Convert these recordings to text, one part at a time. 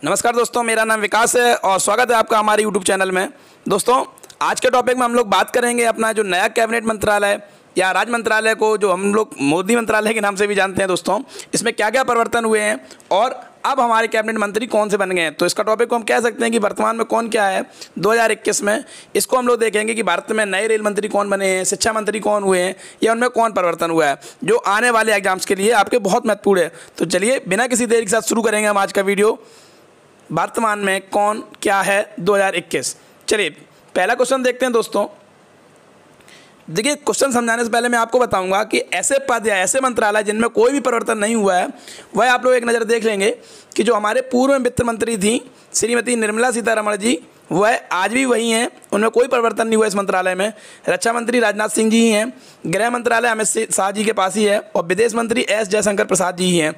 नमस्कार दोस्तों, मेरा नाम विकास है और स्वागत है आपका हमारे यूट्यूब चैनल में। दोस्तों, आज के टॉपिक में हम लोग बात करेंगे अपना जो नया कैबिनेट मंत्रालय या राज्य मंत्रालय को जो हम लोग मोदी मंत्रालय के नाम से भी जानते हैं। दोस्तों, इसमें क्या क्या परिवर्तन हुए हैं और अब हमारे कैबिनेट मंत्री कौन से बन गए हैं। तो इसका टॉपिक को हम कह सकते हैं कि वर्तमान में कौन क्या है 2021 में। इसको हम लोग देखेंगे कि भारत में नए रेल मंत्री कौन बने हैं, शिक्षा मंत्री कौन हुए हैं या उनमें कौन परिवर्तन हुआ है, जो आने वाले एग्जाम्स के लिए आपके बहुत महत्वपूर्ण है। तो चलिए बिना किसी देरी के साथ शुरू करेंगे हम आज का वीडियो। वर्तमान में कौन क्या है 2021। चलिए पहला क्वेश्चन देखते हैं। दोस्तों देखिए, क्वेश्चन समझाने से पहले मैं आपको बताऊंगा कि ऐसे पद या ऐसे मंत्रालय जिनमें कोई भी परिवर्तन नहीं हुआ है, वह आप लोग एक नज़र देख लेंगे कि जो हमारे पूर्व वित्त मंत्री थी श्रीमती निर्मला सीतारमण जी, वह आज भी वही हैं, उनमें कोई परिवर्तन नहीं हुआ इस मंत्रालय में। रक्षा मंत्री राजनाथ सिंह जी ही हैं, गृह मंत्रालय अमित शाह जी के पास ही है और विदेश मंत्री एस जयशंकर प्रसाद जी ही हैं।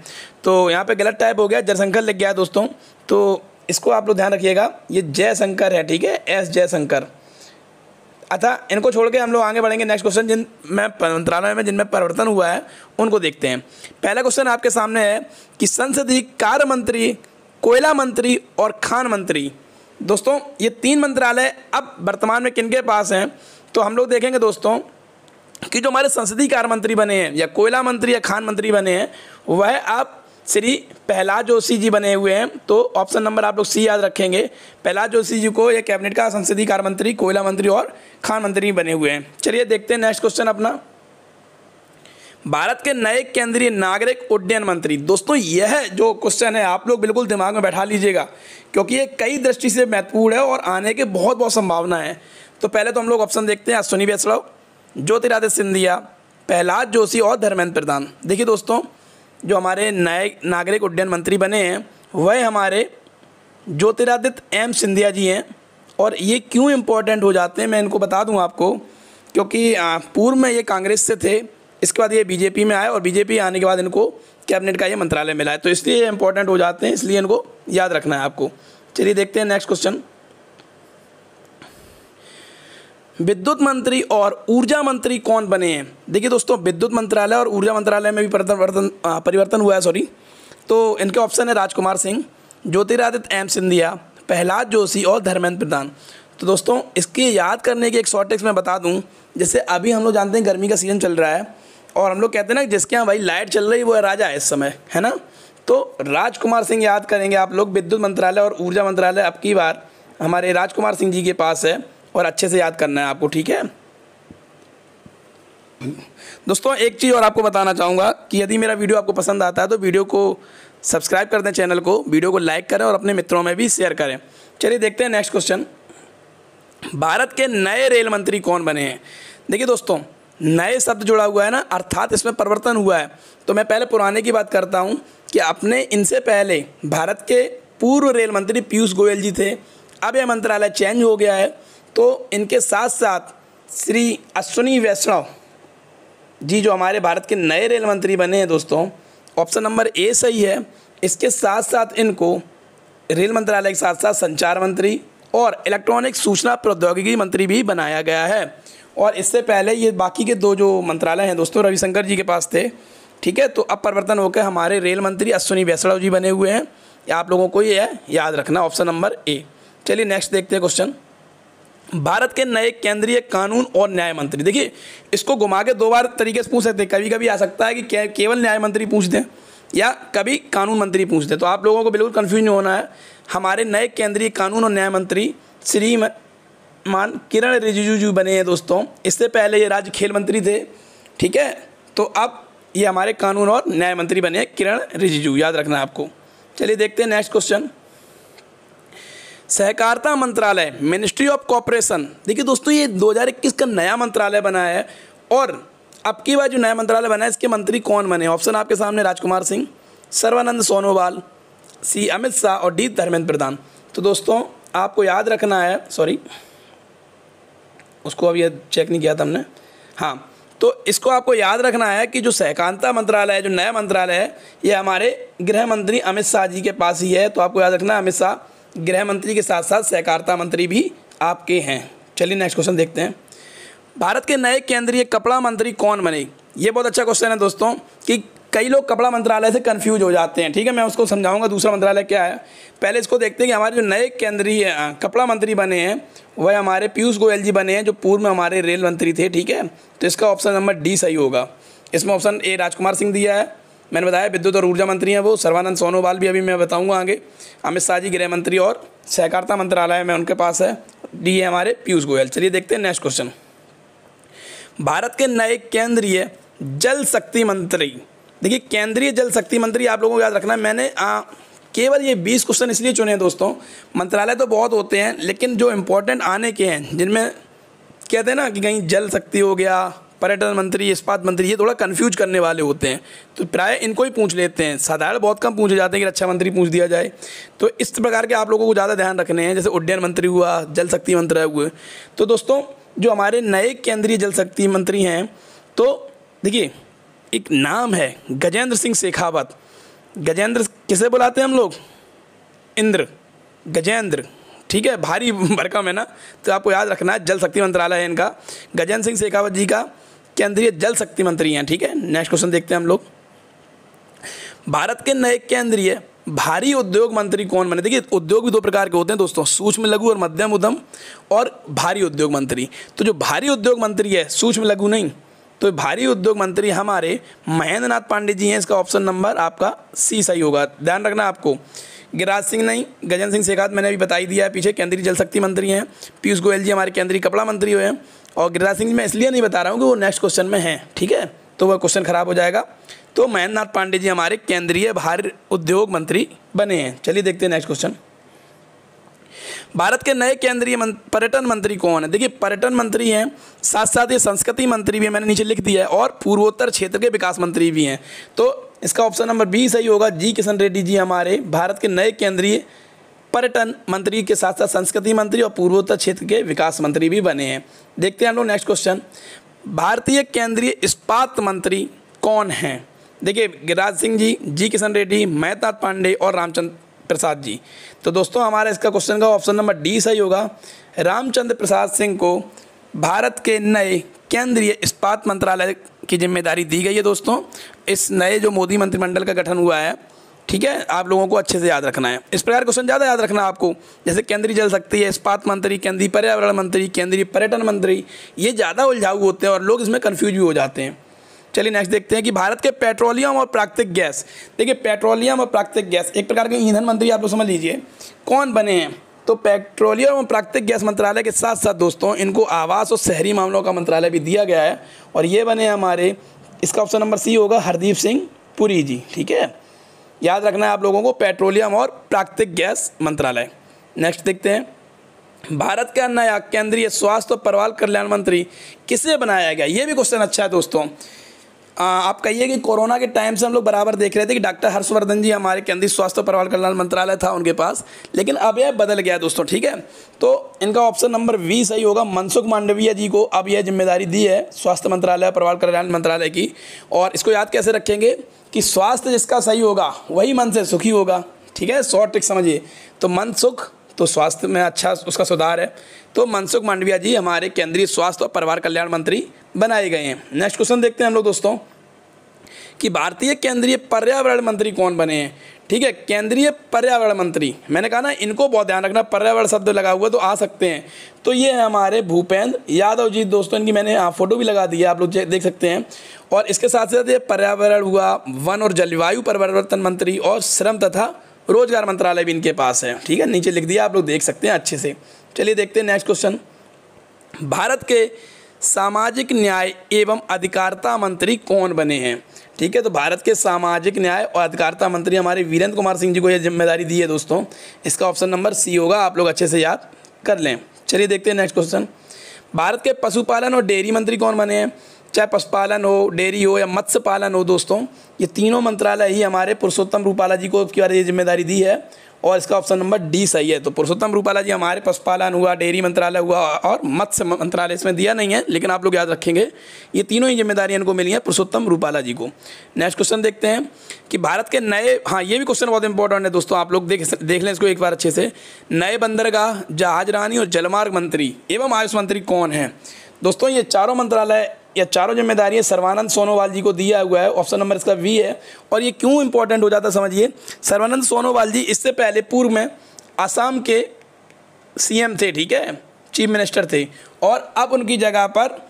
तो यहाँ पे गलत टाइप हो गया, जयशंकर लिख गया है दोस्तों, तो इसको आप लोग ध्यान रखिएगा, ये जयशंकर है, ठीक है, एस जयशंकर। अच्छा, इनको छोड़ के हम लोग आगे बढ़ेंगे। नेक्स्ट क्वेश्चन जिन में मंत्रालय में जिनमें परिवर्तन हुआ है उनको देखते हैं। पहला क्वेश्चन आपके सामने है कि संसदीय कार्य मंत्री, कोयला मंत्री और खान मंत्री, दोस्तों ये तीन मंत्रालय अब वर्तमान में किनके पास हैं। तो हम लोग देखेंगे दोस्तों कि जो हमारे संसदीय कार्य मंत्री बने हैं या कोयला मंत्री या खान मंत्री बने हैं, वह अब श्री प्रहलाद जोशी जी बने हुए हैं। तो ऑप्शन नंबर आप लोग सी याद रखेंगे। प्रहलाद जोशी जी को ये कैबिनेट का संसदीय कार्य मंत्री, कोयला मंत्री और खान मंत्री बने हुए हैं। चलिए देखते हैं नेक्स्ट क्वेश्चन अपना। भारत के नए केंद्रीय नागरिक उड्डयन मंत्री, दोस्तों यह जो क्वेश्चन है आप लोग बिल्कुल दिमाग में बैठा लीजिएगा, क्योंकि ये कई दृष्टि से महत्वपूर्ण है और आने के बहुत बहुत संभावना है। तो पहले तो हम लोग ऑप्शन देखते हैं, अश्विनी वैष्णव, ज्योतिरादित्य सिंधिया, प्रहलाद जोशी और धर्मेंद्र प्रधान। देखिए दोस्तों, जो हमारे नए नागरिक उड्डयन मंत्री बने हैं वह हमारे ज्योतिरादित्य एम सिंधिया जी हैं। और ये क्यों इम्पोर्टेंट हो जाते हैं मैं इनको बता दूं आपको, क्योंकि पूर्व में ये कांग्रेस से थे, इसके बाद ये बीजेपी में आए और बीजेपी आने के बाद इनको कैबिनेट का ये मंत्रालय मिला है, तो इसलिए ये इंपॉर्टेंट हो जाते हैं, इसलिए इनको याद रखना है आपको। चलिए देखते हैं नेक्स्ट क्वेश्चन। विद्युत मंत्री और ऊर्जा मंत्री कौन बने हैं। देखिए दोस्तों, विद्युत मंत्रालय और ऊर्जा मंत्रालय में भी परिवर्तन हुआ है, तो इनके ऑप्शन है राजकुमार सिंह, ज्योतिरादित्य एम सिंधिया, प्रहलाद जोशी और धर्मेंद्र प्रधान। तो दोस्तों इसके याद करने की एक शॉर्ट टिप्स मैं बता दूं, जैसे अभी हम लोग जानते हैं गर्मी का सीज़न चल रहा है और हम लोग कहते हैं ना जिसके यहाँ भाई लाइट चल रही है वो राजा है इस समय, है ना। तो राजकुमार सिंह याद करेंगे आप लोग। विद्युत मंत्रालय और ऊर्जा मंत्रालय अब की बार हमारे राजकुमार सिंह जी के पास है और अच्छे से याद करना है आपको, ठीक है। दोस्तों एक चीज़ और आपको बताना चाहूँगा कि यदि मेरा वीडियो आपको पसंद आता है तो वीडियो को सब्सक्राइब कर दें, चैनल को, वीडियो को लाइक करें और अपने मित्रों में भी शेयर करें। चलिए देखते हैं नेक्स्ट क्वेश्चन। भारत के नए रेल मंत्री कौन बने हैं। देखिए दोस्तों, नए शब्द जुड़ा हुआ है ना, अर्थात इसमें परिवर्तन हुआ है। तो मैं पहले पुराने की बात करता हूँ कि अपने इनसे पहले भारत के पूर्व रेल मंत्री पीयूष गोयल जी थे, अब यह मंत्रालय चेंज हो गया है। तो इनके साथ साथ श्री अश्विनी वैष्णव जी जो हमारे भारत के नए रेल मंत्री बने हैं दोस्तों, ऑप्शन नंबर ए सही है। इसके साथ साथ इनको रेल मंत्रालय के साथ साथ संचार मंत्री और इलेक्ट्रॉनिक सूचना प्रौद्योगिकी मंत्री भी बनाया गया है। और इससे पहले ये बाकी के दो जो मंत्रालय हैं दोस्तों रविशंकर जी के पास थे, ठीक है। तो अब परिवर्तन होकर हमारे रेल मंत्री अश्विनी वैष्णव जी बने हुए हैं। आप लोगों को ये याद रखना, ऑप्शन नंबर ए। चलिए नेक्स्ट देखते हैं क्वेश्चन। भारत के नए केंद्रीय कानून और न्याय मंत्री, देखिए इसको घुमा के दो बार तरीके से पूछ सकते हैं। कभी कभी आ सकता है कि केवल न्याय मंत्री पूछ दें या कभी कानून मंत्री पूछ दें, तो आप लोगों को बिल्कुल कंफ्यूज नहीं होना है। हमारे नए केंद्रीय कानून और न्याय मंत्री श्रीमान किरण रिजिजू जी बने हैं दोस्तों। इससे पहले ये राज्य खेल मंत्री थे, ठीक है। तो अब ये हमारे कानून और न्याय मंत्री बने हैं किरण रिजिजू, याद रखना है आपको। चलिए देखते हैं नेक्स्ट क्वेश्चन। सहकारिता मंत्रालय, मिनिस्ट्री ऑफ कॉर्पोरेशन, देखिए दोस्तों ये 2021 का नया मंत्रालय बना है और अब की बार जो नया मंत्रालय बना है इसके मंत्री कौन बने। ऑप्शन आपके सामने राजकुमार सिंह, सर्बानंद सोनोवाल, सी अमित शाह और डी धर्मेंद्र प्रधान। तो दोस्तों आपको याद रखना है, सॉरी उसको अभी चेक नहीं किया था हमने, हाँ, तो इसको आपको याद रखना है कि जो सहकारिता मंत्रालय है, जो नया मंत्रालय है, ये हमारे गृह मंत्री अमित शाह जी के पास ही है। तो आपको याद रखना है अमित शाह गृह मंत्री के साथ साथ सहकारिता मंत्री भी आपके हैं। चलिए नेक्स्ट क्वेश्चन देखते हैं। भारत के नए केंद्रीय कपड़ा मंत्री कौन बने। ये बहुत अच्छा क्वेश्चन है दोस्तों कि कई लोग कपड़ा मंत्रालय से कंफ्यूज हो जाते हैं, ठीक है, मैं उसको समझाऊंगा दूसरा मंत्रालय क्या है। पहले इसको देखते हैं कि हमारे जो नए केंद्रीय कपड़ा मंत्री बने हैं वह हमारे पीयूष गोयल जी बने हैं, जो पूर्व में हमारे रेल मंत्री थे, ठीक है। तो इसका ऑप्शन नंबर डी सही होगा। इसमें ऑप्शन ए राजकुमार सिंह दिया है, मैंने बताया विद्युत और ऊर्जा मंत्री हैं वो। सर्बानंद सोनोवाल भी अभी मैं बताऊंगा आगे। अमित शाह जी गृह मंत्री और सहकारिता मंत्रालय में उनके पास है। डी है हमारे पीयूष गोयल। चलिए देखते हैं नेक्स्ट क्वेश्चन। भारत के नए केंद्रीय जल शक्ति मंत्री, देखिए केंद्रीय जल शक्ति मंत्री आप लोगों को याद रखना है, मैंने केवल ये 20 क्वेश्चन इसलिए चुने हैं दोस्तों। मंत्रालय तो बहुत होते हैं लेकिन जो इंपॉर्टेंट आने के हैं, जिनमें कहते हैं ना कि कहीं जल शक्ति हो गया, पर्यटन मंत्री, इस्पात मंत्री, ये थोड़ा कंफ्यूज करने वाले होते हैं, तो प्राय इनको ही पूछ लेते हैं। साधारण बहुत कम पूछे जाते हैं कि रक्षा मंत्री पूछ दिया जाए। तो इस प्रकार के आप लोगों को ज़्यादा ध्यान रखने हैं, जैसे उड्डयन मंत्री हुआ, जल शक्ति मंत्री हुए। तो दोस्तों जो हमारे नए केंद्रीय जल शक्ति मंत्री हैं, तो देखिए एक नाम है गजेंद्र सिंह शेखावत। गजेंद्र किसे बुलाते हैं हम लोग? इंद्र, गजेंद्र, ठीक है, भारी भरकम है ना, तो आपको याद रखना है जल शक्ति मंत्रालय है इनका। गजेंद्र सिंह शेखावत जी का केंद्रीय जल शक्ति मंत्री हैं, ठीक है। नेक्स्ट क्वेश्चन देखते हैं हम लोग। भारत के नए केंद्रीय भारी उद्योग मंत्री कौन बने? देखिए उद्योग भी दो प्रकार के होते हैं दोस्तों, सूक्ष्म लघु और मध्यम उद्यम और भारी उद्योग मंत्री। तो जो भारी उद्योग मंत्री है, सूक्ष्म लघु नहीं, तो भारी उद्योग मंत्री हमारे महेंद्र नाथ पांडे जी हैं। इसका ऑप्शन नंबर आपका सी सही होगा, ध्यान रखना आपको। गिरिराज सिंह नहीं, गजेंद्र सिंह शेखावत मैंने अभी बता ही दिया है पीछे, केंद्रीय जल शक्ति मंत्री हैं। पीयूष गोयल जी हमारे केंद्रीय कपड़ा मंत्री हुए हैं। और गिरिराज सिंह मैं इसलिए नहीं बता रहा हूँ कि वो नेक्स्ट क्वेश्चन में हैं, ठीक है, तो वह क्वेश्चन खराब हो जाएगा। तो महेंद्र नाथ पांडे जी हमारे केंद्रीय भारी उद्योग मंत्री बने हैं। चलिए देखते हैं नेक्स्ट क्वेश्चन। भारत के नए केंद्रीय पर्यटन मंत्री कौन है? देखिए पर्यटन मंत्री हैं, साथ साथ ये संस्कृति मंत्री भी है, मैंने नीचे लिख दिया है, और पूर्वोत्तर क्षेत्र के विकास मंत्री भी हैं। तो इसका ऑप्शन नंबर बी सही होगा। जी किशन रेड्डी जी हमारे भारत के नए केंद्रीय पर्यटन मंत्री के साथ साथ संस्कृति मंत्री और पूर्वोत्तर क्षेत्र के विकास मंत्री भी बने हैं। देखते हैं हम लोग नेक्स्ट क्वेश्चन। भारतीय केंद्रीय इस्पात मंत्री कौन हैं? देखिए गिरिराज सिंह जी, जी किशन रेड्डी, महेंद्र नाथ पांडे और रामचंद्र प्रसाद जी। तो दोस्तों हमारा इसका क्वेश्चन का ऑप्शन नंबर डी सही होगा। रामचंद्र प्रसाद सिंह को भारत के नए केंद्रीय इस्पात मंत्रालय की जिम्मेदारी दी गई है दोस्तों। इस नए जो मोदी मंत्रिमंडल का गठन हुआ है, ठीक है, आप लोगों को अच्छे से याद रखना है। इस प्रकार क्वेश्चन ज़्यादा याद रखना है आपको, जैसे केंद्रीय जल शक्ति है, इस्पात मंत्री, केंद्रीय पर्यावरण मंत्री, केंद्रीय पर्यटन मंत्री, ये ज़्यादा उलझाऊ होते हैं और लोग इसमें कन्फ्यूज भी हो जाते हैं। चलिए नेक्स्ट देखते हैं कि भारत के पेट्रोलियम और प्राकृतिक गैस, देखिए पेट्रोलियम और प्राकृतिक गैस एक प्रकार के ईंधन मंत्री आप लोग समझ लीजिए, कौन बने हैं? तो पेट्रोलियम और प्राकृतिक गैस मंत्रालय के साथ साथ दोस्तों इनको आवास और शहरी मामलों का मंत्रालय भी दिया गया है, और ये बने हमारे, इसका ऑप्शन नंबर सी होगा, हरदीप सिंह पुरी जी, ठीक है, याद रखना है आप लोगों को, पेट्रोलियम और प्राकृतिक गैस मंत्रालय। नेक्स्ट देखते हैं, भारत का नया केंद्रीय स्वास्थ्य और परिवार कल्याण मंत्री किसे बनाया गया? ये भी क्वेश्चन अच्छा है दोस्तों। आप कहिए कि कोरोना के टाइम से हम लोग बराबर देख रहे थे कि डॉक्टर हर्षवर्धन जी हमारे केंद्रीय स्वास्थ्य और परिवार कल्याण मंत्रालय था उनके पास, लेकिन अब यह बदल गया दोस्तों, ठीक है। तो इनका ऑप्शन नंबर वी सही होगा। मनसुख मांडविया जी को अब यह जिम्मेदारी दी है स्वास्थ्य मंत्रालय और परिवार कल्याण मंत्रालय की। और इसको याद कैसे रखेंगे कि स्वास्थ्य जिसका सही होगा वही मन से सुखी होगा, ठीक है, शॉर्ट ट्रिक समझिए। तो मन सुख, तो स्वास्थ्य में अच्छा उसका सुधार है। तो मनसुख मांडविया जी हमारे केंद्रीय स्वास्थ्य और परिवार कल्याण मंत्री बनाए गए हैं। नेक्स्ट क्वेश्चन देखते हैं हम लोग दोस्तों कि भारतीय केंद्रीय पर्यावरण मंत्री कौन बने हैं? ठीक है, केंद्रीय पर्यावरण मंत्री, मैंने कहा ना इनको बहुत ध्यान रखना, पर्यावरण शब्द लगा हुआ तो आ सकते हैं। तो ये है हमारे भूपेंद्र यादव जी दोस्तों, इनकी मैंने फोटो भी लगा दी है, आप लोग देख सकते हैं। और इसके साथ साथ ये पर्यावरण हुआ, वन और जलवायु परिवर्तन मंत्री और श्रम तथा रोजगार मंत्रालय भी इनके पास है, ठीक है, नीचे लिख दिया, आप लोग देख सकते हैं अच्छे से। चलिए देखते हैं नेक्स्ट क्वेश्चन। भारत के सामाजिक न्याय एवं अधिकारिता मंत्री कौन बने हैं? ठीक है, तो भारत के सामाजिक न्याय और अधिकारिता मंत्री हमारे वीरेंद्र कुमार सिंह जी को यह जिम्मेदारी दी है दोस्तों। इसका ऑप्शन नंबर सी होगा, आप लोग अच्छे से याद कर लें। चलिए देखते हैं नेक्स्ट क्वेश्चन। भारत के पशुपालन और डेयरी मंत्री कौन बने हैं? चाहे पशुपालन हो, डेयरी हो या मत्स्य पालन हो दोस्तों, ये तीनों मंत्रालय ही हमारे पुरुषोत्तम रूपाला जी को इसकी बारे जिम्मेदारी दी है, और इसका ऑप्शन नंबर डी सही है। तो पुरुषोत्तम रूपाला जी हमारे पशुपालन हुआ, डेयरी मंत्रालय हुआ और मत्स्य मंत्रालय, इसमें दिया नहीं है लेकिन आप लोग याद रखेंगे, ये तीनों ही जिम्मेदारियां इनको मिली हैं पुरुषोत्तम रूपाला जी को। नेक्स्ट क्वेश्चन देखते हैं कि भारत के नए, हाँ ये भी क्वेश्चन बहुत इंपॉर्टेंट है दोस्तों, आप लोग देख लें इसको एक बार अच्छे से। नए बंदरगाह, जहाजरानी और जलमार्ग मंत्री एवं आयुष मंत्री कौन है? दोस्तों ये चारों मंत्रालय या चारों जिम्मेदारियां सर्बानंद सोनोवाल जी को दिया हुआ है। ऑप्शन नंबर इसका वी है। और ये क्यों इंपॉर्टेंट हो जाता समझिए, सर्बानंद सोनोवाल जी इससे पहले पूर्व में आसाम के सीएम थे, ठीक है, चीफ मिनिस्टर थे। और अब उनकी जगह पर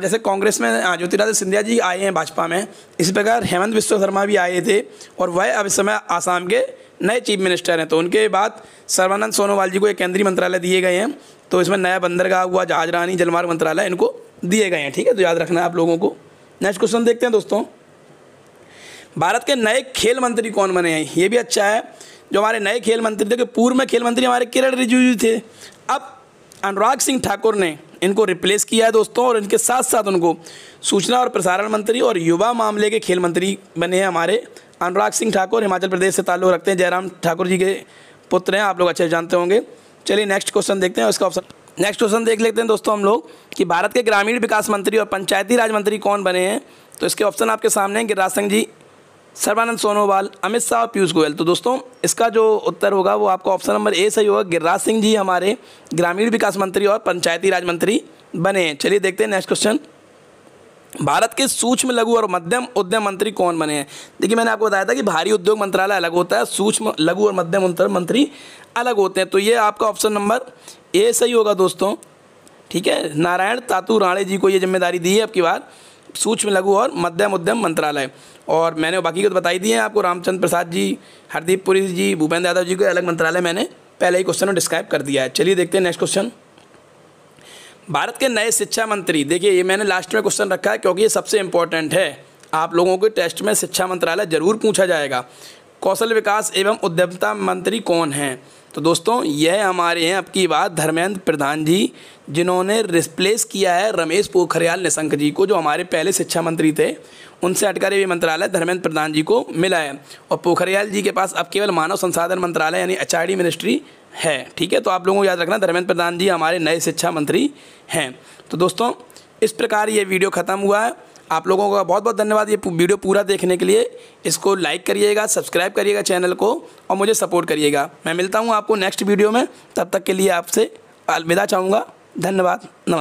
जैसे कांग्रेस में ज्योतिरादित्य सिंधिया जी आए हैं भाजपा में, इसी प्रकार हेमंत बिस्वा शर्मा भी आए थे और वह अब इस समय आसाम के नए चीफ मिनिस्टर हैं। तो उनके बाद सर्बानंद सोनोवाल जी को एक केंद्रीय मंत्रालय दिए गए हैं। तो इसमें नया बंदरगाह हुआ, जहाजरानी, जलमार्ग मंत्रालय इनको दिए गए हैं, ठीक है, तो याद रखना है आप लोगों को। नेक्स्ट क्वेश्चन देखते हैं दोस्तों, भारत के नए खेल मंत्री कौन बने हैं? ये भी अच्छा है। जो हमारे नए खेल मंत्री थे, पूर्व में खेल मंत्री हमारे किरण रिजिजू थे, अब अनुराग सिंह ठाकुर ने इनको रिप्लेस किया है दोस्तों। और इनके साथ साथ उनको सूचना और प्रसारण मंत्री और युवा मामले के खेल मंत्री बने हैं हमारे अनुराग सिंह ठाकुर। हिमाचल प्रदेश से ताल्लुक़ रखते हैं, जयराम ठाकुर जी के पुत्र हैं, आप लोग अच्छे जानते होंगे। चलिए नेक्स्ट क्वेश्चन देखते हैं, उसका ऑप्शन नेक्स्ट क्वेश्चन देख लेते हैं दोस्तों हम लोग कि भारत के ग्रामीण विकास मंत्री और पंचायती राज मंत्री कौन बने हैं? तो इसके ऑप्शन आपके सामने हैं, गिरिराज सिंह जी, सर्बानंद सोनोवाल, अमित शाह और पीयूष गोयल। तो दोस्तों इसका जो उत्तर होगा वो आपका ऑप्शन नंबर ए सही होगा। गिरिराज सिंह जी हमारे ग्रामीण विकास मंत्री और पंचायती राज मंत्री बने हैं। चलिए देखते हैं नेक्स्ट क्वेश्चन, भारत के सूक्ष्म लघु और मध्यम उद्यम मंत्री कौन बने हैं? देखिए मैंने आपको बताया था कि भारी उद्योग मंत्रालय अलग होता है, सूक्ष्म लघु और मध्यम उद्यम मंत्री अलग होते हैं। तो ये आपका ऑप्शन नंबर ए सही होगा दोस्तों, ठीक है। नारायण तातू राणे जी को ये जिम्मेदारी दी है अब की बार, सूक्ष्म लघु और मध्यम उद्यम मंत्रालय। और मैंने बाकी को तो बताई दिए हैं आपको, रामचंद्र प्रसाद जी, हरदीप पुरी जी, भूपेंद्र यादव जी को अलग मंत्रालय मैंने पहले ही क्वेश्चन में डिस्क्राइब कर दिया है। चलिए देखते हैं नेक्स्ट क्वेश्चन, भारत के नए शिक्षा मंत्री। देखिए ये मैंने लास्ट में क्वेश्चन रखा है क्योंकि ये सबसे इंपॉर्टेंट है, आप लोगों के टेस्ट में शिक्षा मंत्रालय जरूर पूछा जाएगा। कौशल विकास एवं उद्यमिता मंत्री कौन हैं? तो दोस्तों यह हमारे हैं अब की बात धर्मेंद्र प्रधान जी, जिन्होंने रिप्लेस किया है रमेश पोखरियाल निशंक जी को, जो हमारे पहले शिक्षा मंत्री थे। उनसे हटकर ये मंत्रालय धर्मेंद्र प्रधान जी को मिला है। और पोखरियाल जी के पास अब केवल मानव संसाधन मंत्रालय यानी एचआरडी मिनिस्ट्री है, ठीक है। तो आप लोगों को याद रखना धर्मेंद्र प्रधान जी हमारे नए शिक्षा मंत्री हैं। तो दोस्तों इस प्रकार ये वीडियो ख़त्म हुआ है। आप लोगों का बहुत बहुत धन्यवाद ये वीडियो पूरा देखने के लिए। इसको लाइक करिएगा, सब्सक्राइब करिएगा चैनल को और मुझे सपोर्ट करिएगा। मैं मिलता हूँ आपको नेक्स्ट वीडियो में, तब तक के लिए आपसे अलविदा चाहूँगा। धन्यवाद, नमस्कार।